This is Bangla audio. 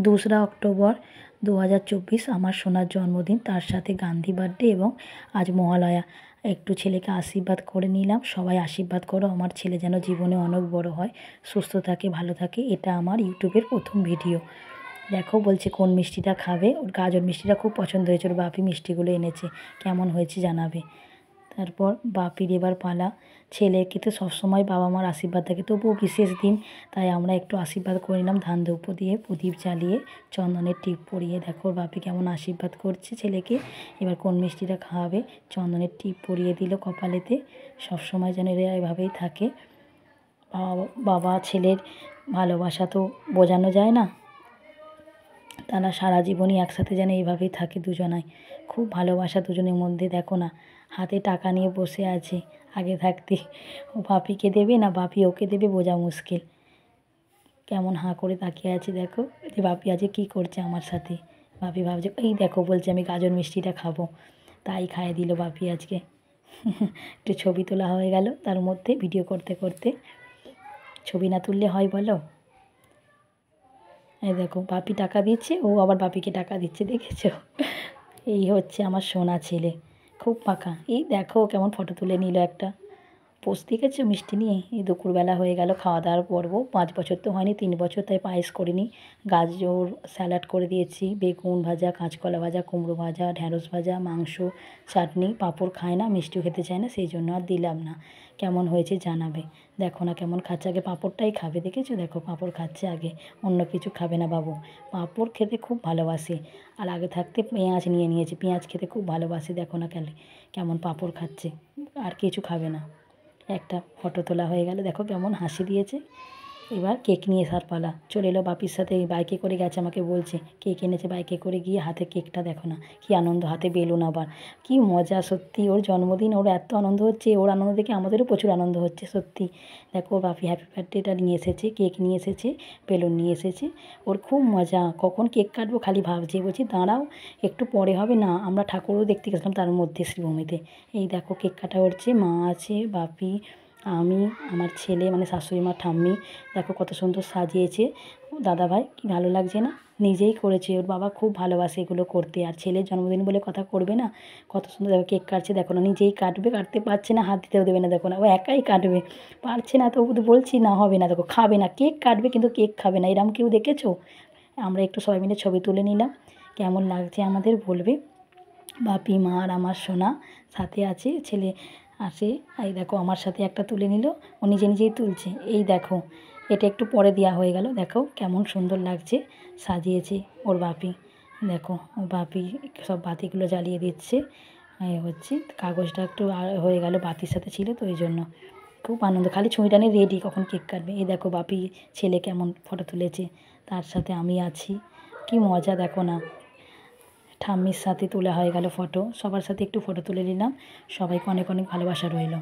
2রা অক্টোবর 2024 আমার সোনার জন্মদিন, তার সাথে গান্ধী বার্থডে এবং আজ মহালয়া। একটু ছেলেকে আশীর্বাদ করে নিলাম। সবাই আশীর্বাদ করো আমার ছেলে যেন জীবনে অনেক বড় হয়, সুস্থ থাকে, ভালো থাকে। এটা আমার ইউটিউবের প্রথম ভিডিও। দেখো বলছে কোন মিষ্টিটা খাবে। ওর গাজর মিষ্টিটা খুব পছন্দ হয়েছে, ওর বাপি মিষ্টিগুলো এনেছে, কেমন হয়েছে জানাবে। তারপর বাপির এবার পালা। ছেলেকে তো সবসময় বাবা মার আশীর্বাদ থাকে, তবুও বিশেষ দিন তাই আমরা একটু আশীর্বাদ করে নিলাম ধান ধূপ দিয়ে, প্রদীপ জ্বালিয়ে, চন্দনের টিপ পরিয়ে। দেখো ওর বাপি কেমন আশীর্বাদ করছে ছেলেকে। এবার কোন মিষ্টিটা খাওয়াবে, চন্দনের টিপ পরিয়ে দিল কপালেতে। সবসময় যেন এরা এভাবেই থাকে। বাবা ছেলের ভালোবাসা তো বোঝানো যায় না, তারা সারা জীবনই একসাথে যেন এইভাবেই থাকে দুজনাই। খুব ভালোবাসা দুজনের মধ্যে। দেখো না, হাতে টাকা নিয়ে বসে আছে। আগে থাকতে ও বাপিকে দেবে না বাপি ওকে দেবে বোঝা মুশকিল। কেমন হাঁ করে তাকিয়ে আছে দেখো, যে বাপি আজকে কী করছে আমার সাথে। বাপি ভাবছে, এই দেখো বলছে আমি গাজর মিষ্টিটা খাবো, তাই খাইয়ে দিল বাপি আজকে। একটু ছবি তোলা হয়ে গেল তার মধ্যে ভিডিও করতে করতে। ছবি না তুললে হয় বলো। এই দেখো বাপি টাকা দিচ্ছে, ও আবার বাপিকে টাকা দিচ্ছে, দেখেছো। এই হচ্ছে আমার সোনা ছেলে, খুব পাকা। এই দেখো কেমন ফটো তুলে নিল একটা পোস্ট, দেখেছো মিষ্টি নিয়ে। এই দুপুরবেলা হয়ে গেল খাওয়া দাওয়ার পর্ব। 5 বছর তো হয়নি, 3 বছর, তাই পায়েস করিনি। গাজর স্যালাড করে দিয়েছি, বেগুন ভাজা, কাঁচকলা ভাজা, কুমড়ো ভাজা, ঢ্যাঁড়স ভাজা, মাংস, চাটনি, পাঁপড় খায় না, মিষ্টিও খেতে চায় না, সেই জন্য আর দিলাম না। কেমন হয়েছে জানাবে। দেখো না কেমন খাচ্ছে, আগে পাঁপড়টাই খাবে, দেখেছো। দেখো পাঁপড় খাচ্ছে আগে, অন্য কিছু খাবে না বাবু। পাঁপড় খেতে খুব ভালোবাসে, আর আগে থাকতে পেঁয়াজ নিয়ে নিয়েছে, পেঁয়াজ খেতে খুব ভালোবাসে। দেখো না কেমন পাঁপড় খাচ্ছে, আর কিছু খাবে না। একটা ফটো তোলা হয়ে গেল, দেখো কেমন হাসি দিয়েছে। এবার কেক নিয়ে আসার পালা। চলে এলো বাপির সাথে, বাইকে করে গেছে, আমাকে বলছে কেক এনেছে। বাইকে করে গিয়ে হাতে কেকটা দেখো না কী আনন্দ, হাতে বেলুন আবার, কী মজা সত্যি। ওর জন্মদিন, ওর এত আনন্দ হচ্ছে, ওর আনন্দ দেখে আমাদেরও প্রচুর আনন্দ হচ্ছে সত্যি। দেখো বাপি হ্যাপি বার্থডেটা নিয়ে এসেছে, কেক নিয়ে এসেছে, বেলুন নিয়ে এসেছে। ওর খুব মজা, কখন কেক কাটবো খালি ভাবছে। বলছি দাঁড়াও একটু পরে হবে না, আমরা ঠাকুরও দেখতে গেছিলাম তার মধ্যে শ্রীভূমিতে। এই দেখো কেক কাটা হচ্ছে, মা আছে, বাপি, আমি, আমার ছেলে মানে শাশুড়ি মা, ঠাম্মি। দেখো কত সুন্দর সাজিয়েছে দাদাভাই, কি ভালো লাগছে না। নিজেই করেছে, ওর বাবা খুব ভালোবাসে এগুলো করতে, আর ছেলের জন্মদিন বলে কথা করবে না। কত সুন্দর দেখো কেক কাটছে, দেখো না নিজেই কাটবে, কাটতে পারছে না, হাত দিতেও দেবে না। দেখো না ও একাই কাটবে, পারছে না তো বলছি না হবে না। দেখো খাবে না, কেক কাটবে কিন্তু কেক খাবে না, এরম কেউ দেখেছো। আমরা একটু সবাই মিলে ছবি তুলে নিলাম, কেমন লাগছে আমাদের বলবে। বাপি, মা আর আমার সোনা সাথে আছে, ছেলে আসে। এই দেখো আমার সাথে একটা তুলে নিল, ও নিজে নিজেই তুলছে। এই দেখো এটা একটু পরে দেওয়া হয়ে গেল, দেখো কেমন সুন্দর লাগছে সাজিয়েছে ওর বাপি। দেখো ওর বাপি সব বাতিগুলো জ্বালিয়ে দিচ্ছে। এই হচ্ছে কাগজটা একটু হয়ে গেল, বাতির সাথে ছিল তো ওই জন্য। খুব আনন্দ, খালি ছুঁইটানে রেডি কখন কেক কাটবে। এই দেখো বাপি ছেলে কেমন ফটো তুলেছে, তার সাথে আমি আছি, কি মজা। দেখো না ঠাম্মির সাথে তোলা হয়ে গেল ফটো, সবার সাথে একটু ফটো তুলে নিলাম। সবাইকে অনেক অনেক ভালোবাসা রইল।